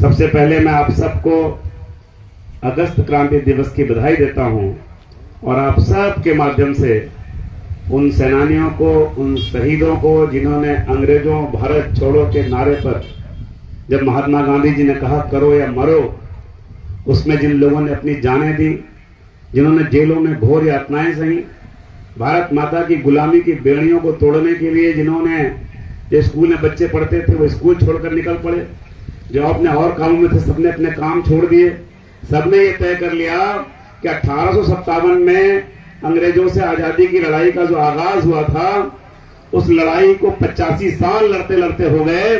सबसे पहले मैं आप सबको अगस्त क्रांति दिवस की बधाई देता हूं और आप सब के माध्यम से उन सेनानियों को, उन शहीदों को जिन्होंने अंग्रेजों भारत छोड़ो के नारे पर जब महात्मा गांधी जी ने कहा करो या मरो, उसमें जिन लोगों ने अपनी जानें दी, जिन्होंने जेलों में घोर यातनाएं सही, भारत माता की गुलामी की बेड़ियों को तोड़ने के लिए जिन्होंने, जो स्कूल में बच्चे पढ़ते थे वो स्कूल छोड़कर निकल पड़े, जो अपने और कामों में थे सबने अपने काम छोड़ दिए। सबने ये तय कर लिया कि 1857 में अंग्रेजों से आजादी की लड़ाई का जो आगाज हुआ था, उस लड़ाई को 85 साल लड़ते लड़ते हो गए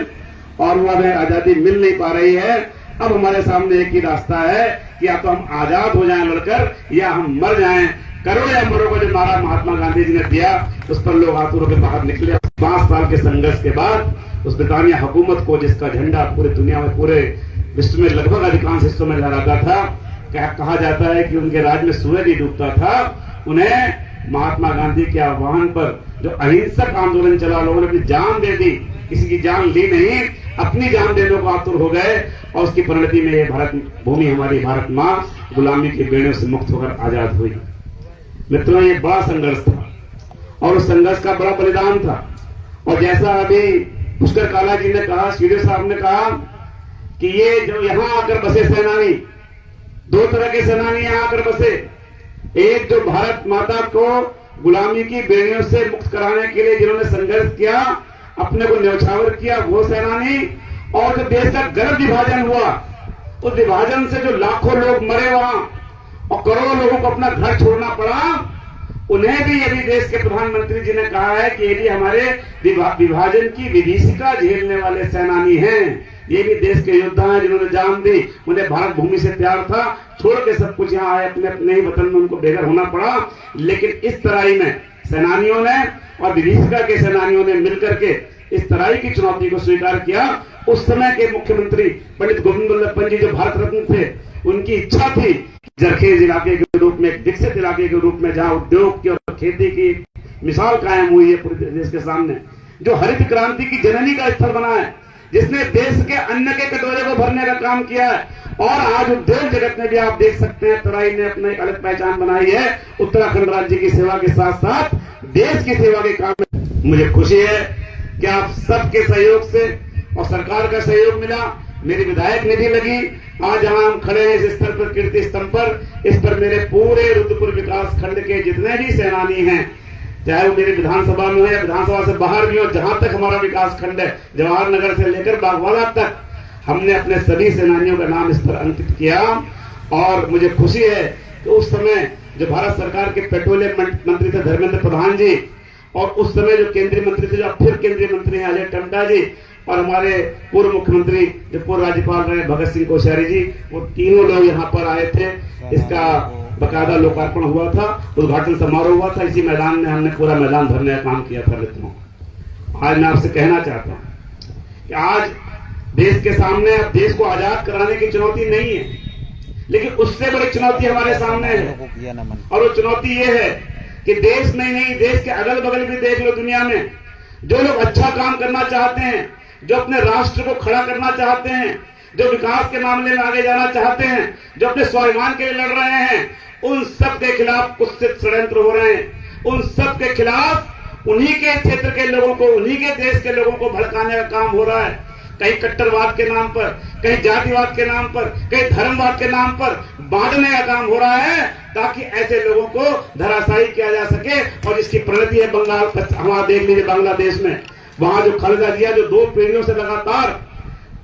और वो हमें आजादी मिल नहीं पा रही है। अब हमारे सामने एक ही रास्ता है कि या तो हम आजाद हो जाएं लड़कर या हम मर जाएं। करो या मरो का जो नारा महात्मा गांधी जी ने दिया, उस पर लोग आतुरों के बाहर निकले। 5 साल के संघर्ष के बाद उस ब्रिटानिया हुकूमत को, जिसका झंडा पूरी दुनिया में, पूरे विश्व में लगभग अधिकांश हिस्सों में लहराता था, कहा जाता है कि उनके राज में सूरज ही डूबता था, उन्हें महात्मा गांधी के आह्वान पर जो अहिंसक आंदोलन चला, लोगों ने अपनी जान दे दी, किसी की जान ली नहीं, अपनी जान देने को आतुर हो गए और उसकी परिणति में ये भारत भूमि, हमारी भारत माँ गुलामी की बेड़ियों से मुक्त होकर आजाद हुई। मित्रों, ये बड़ा संघर्ष था और उस संघर्ष का बड़ा बलिदान था। और जैसा अभी पुष्कर काला जी ने कहा, सीडीओ साहब ने कहा कि ये जो यहां आकर बसे सेनानी, 2 तरह के सेनानी यहां आकर बसे। एक जो भारत माता को गुलामी की बेड़ियों से मुक्त कराने के लिए जिन्होंने संघर्ष किया, अपने को न्यौछावर किया, वो सेनानी। और जो देश का गलत विभाजन हुआ, उस विभाजन से जो लाखों लोग मरे वहां और करोड़ों लोगों को अपना घर छोड़ना पड़ा, उन्हें भी यदि देश के प्रधानमंत्री जी ने कहा है कि ये भी हमारे विभाजन की विभीषिका झेलने वाले सेनानी हैं, ये भी देश के योद्धा हैं जिन्होंने जान दी, उन्हें भारत भूमि से प्यार था, छोड़ के सब कुछ यहाँ आए, अपने अपने ही वतन में उनको बेघर होना पड़ा। लेकिन इस तराई में सेनानियों ने और विभीषिका के सेनानियों ने मिलकर के इस तराई की चुनौती को स्वीकार किया। उस समय के मुख्यमंत्री पंडित गोविंद बल्लभ पंत जी जो भारत रत्न थे, उनकी इच्छा थी जरखेज इलाके के रूप में, एक विकसित इलाके के रूप में, जहां उद्योग की और खेती की मिसाल कायम हुई है पूरे देश के सामने, जो हरित क्रांति की जननी का स्थल बना है, जिसने देश के अन्न के कटोरे को भरने का काम किया है। और आज उद्योग जगत में भी आप देख सकते हैं, तराई ने अपनी एक अलग पहचान बनाई है। उत्तराखंड राज्य की सेवा के साथ साथ देश की सेवा के काम में मुझे खुशी है कि आप सबके सहयोग से और सरकार का सहयोग मिला, मेरी विधायक निधि लगी। आज जहां हम खड़े हैं इस स्तर पर, कीर्ति स्तंभ पर, इस पर मेरे पूरे रुद्रपुर विकास खंड के जितने भी सेनानी हैं, चाहे वो मेरी विधानसभा में हो या विधानसभा से बाहर भी हो, जहां तक हमारा विकास खंड है, जवाहर नगर से लेकर बागवाला तक, हमने अपने सभी सेनानियों का नाम इस पर अंकित किया। और मुझे खुशी है कि उस समय जो भारत सरकार के पेट्रोलियम मंत्री थे धर्मेंद्र प्रधान जी, और उस समय जो केंद्रीय मंत्री थे, जो अब फिर केंद्रीय मंत्री हैं अजय टम्टा जी, और हमारे पूर्व मुख्यमंत्री जो पूर्व राज्यपाल रहे भगत सिंह कोश्यारी जी, वो तीनों लोग यहाँ पर आए थे। इसका बकायदा लोकार्पण हुआ था, उद्घाटन समारोह हुआ था, इसी मैदान में हमने पूरा मैदान भरने का काम किया था। मित्रों, आज मैं आपसे कहना चाहता हूं कि आज देश के सामने, अब देश को आजाद कराने की चुनौती नहीं है, लेकिन उससे बड़ी चुनौती हमारे सामने है। और वो चुनौती ये है कि देश में नहीं, देश के अगल बगल भी देख लो, दुनिया में जो लोग अच्छा काम करना चाहते हैं, जो अपने राष्ट्र को खड़ा करना चाहते हैं, जो विकास के मामले में आगे जाना चाहते हैं, जो अपने स्वाभिमान के लिए लड़ रहे हैं, उन सब के खिलाफ कुत्सित षड्यंत्र हो रहे हैं। उन सब के खिलाफ उन्हीं के क्षेत्र के लोगों को, उन्हीं के देश के लोगों को भड़काने का काम हो रहा है। कहीं कट्टरवाद के नाम पर, कहीं जातिवाद के नाम पर, कहीं धर्मवाद के नाम पर बांटने का काम हो रहा है, ताकि ऐसे लोगों को धराशायी किया जा सके। और इसकी परिणति है बंगाल, हमारा देख लीजिए बांग्लादेश में, वहां जो खालिदा जिया जो 2 पीढ़ियों से लगातार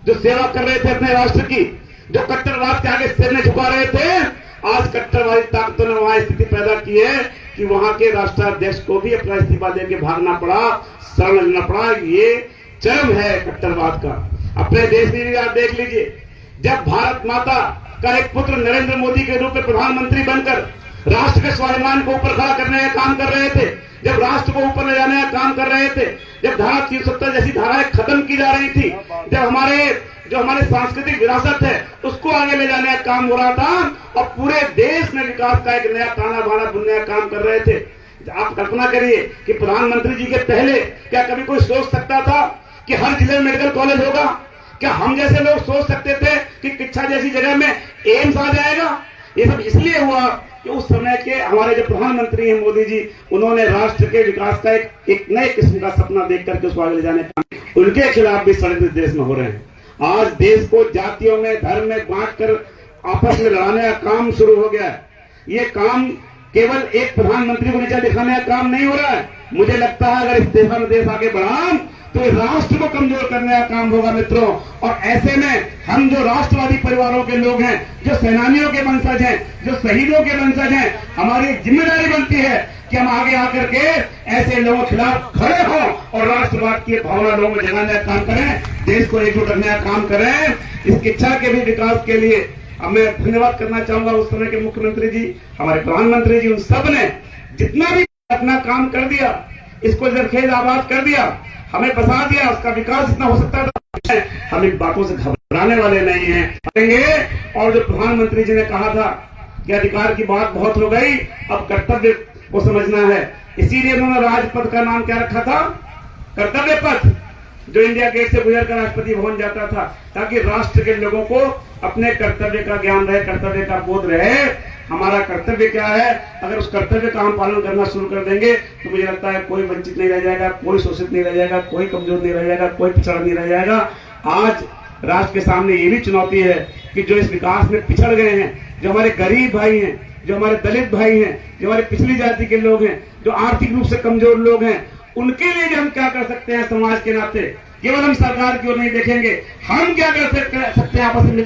जो सेवा कर रहे थे अपने राष्ट्र की, जो कट्टरवाद के आगे सिर नहीं झुका रहे थे, आज कट्टरवादी ताकतों ने वहां स्थिति पैदा की है कि वहां के राष्ट्राध्यक्ष को भी अपना इस्तीफा देकर भागना पड़ा, शरण लेना पड़ा। ये चरम है कट्टरवाद का। अपने देश में भी आप देख लीजिए, जब भारत माता का एक पुत्र नरेंद्र मोदी के रूप में प्रधानमंत्री बनकर राष्ट्र के स्वाभिमान को ऊपर खड़ा करने का काम कर रहे थे, जब राष्ट्र को ऊपर ले जाने का काम कर रहे थे, जब धारा 370 जैसी धाराएं खत्म की जा रही थी, जब हमारे सांस्कृतिक विरासत है उसको आगे ले जाने का काम हो रहा था, और पूरे देश में विकास का एक नया ताना बाना बुनने का काम कर रहे थे। आप कल्पना करिए कि प्रधानमंत्री जी के पहले क्या कभी कोई सोच सकता था कि हर जिले में मेडिकल कॉलेज होगा? क्या हम जैसे लोग सोच सकते थे जैसी जगह में एम्स आ जाएगा। ये सब इसलिए हुआ कि उस समय के हमारे जो प्रधानमंत्री हैं मोदी जी, उन्होंने राष्ट्र के विकास का एक नए किस्म का सपना देख करके उसको आगे ले जाने का, उनके खिलाफ भी षड्यंत्र देश में हो रहे हैं। आज देश को जातियों में, धर्म में बांट कर आपस में लड़ाने का काम शुरू हो गया है। ये काम केवल एक प्रधानमंत्री को नीचा दिखाने का काम नहीं हो रहा है। मुझे लगता है अगर इस देश आगे बढ़ा तो इस राष्ट्र को कमजोर करने का काम होगा मित्रों। और ऐसे में हम जो राष्ट्रवादी परिवारों के लोग हैं, जो सेनानियों के वंशज हैं, जो शहीदों के वंशज हैं, हमारी जिम्मेदारी बनती है कि हम आगे आकर के ऐसे लोगों के खिलाफ खड़े हों और राष्ट्रवाद की भावना लोगों में जगाने का काम करें, देश को एकजुट रखने का काम करें। इस इच्छा के भी विकास के लिए अब मैं धन्यवाद करना चाहूंगा उस समय के मुख्यमंत्री जी, हमारे प्रधानमंत्री जी, उन सब ने जितना भी अपना काम कर दिया, इसको जरखेज आबाद कर दिया, हमें बसा दिया, उसका विकास इतना हो सकता था। हम इन बातों से घबराने वाले नहीं हैं। और जो प्रधानमंत्री जी ने कहा था कि अधिकार की बात बहुत हो गई, अब कर्तव्य को समझना है, इसीलिए उन्होंने राजपथ का नाम क्या रखा था? कर्तव्य पथ, जो इंडिया गेट से गुजरकर राष्ट्रपति भवन जाता था, ताकि राष्ट्र के लोगों को अपने कर्तव्य का ज्ञान रहे, कर्तव्य का बोध रहे। हमारा कर्तव्य क्या है, अगर उस कर्तव्य का हम पालन करना शुरू कर देंगे तो मुझे लगता है कोई वंचित नहीं रह जाएगा, कोई शोषित नहीं रह जाएगा, कोई कमजोर नहीं रह जाएगा, कोई पिछड़ा नहीं रह जाएगा। आज राष्ट्र के सामने ये भी चुनौती है कि जो इस विकास में पिछड़ गए हैं, जो हमारे गरीब भाई हैं, जो हमारे दलित भाई हैं, जो हमारे पिछड़ी जाति के लोग हैं, जो आर्थिक रूप से कमजोर लोग हैं, उनके लिए भी हम क्या कर सकते हैं समाज के नाते। केवल हम सरकार की ओर नहीं देखेंगे, हम क्या कर सकते हैं आपस में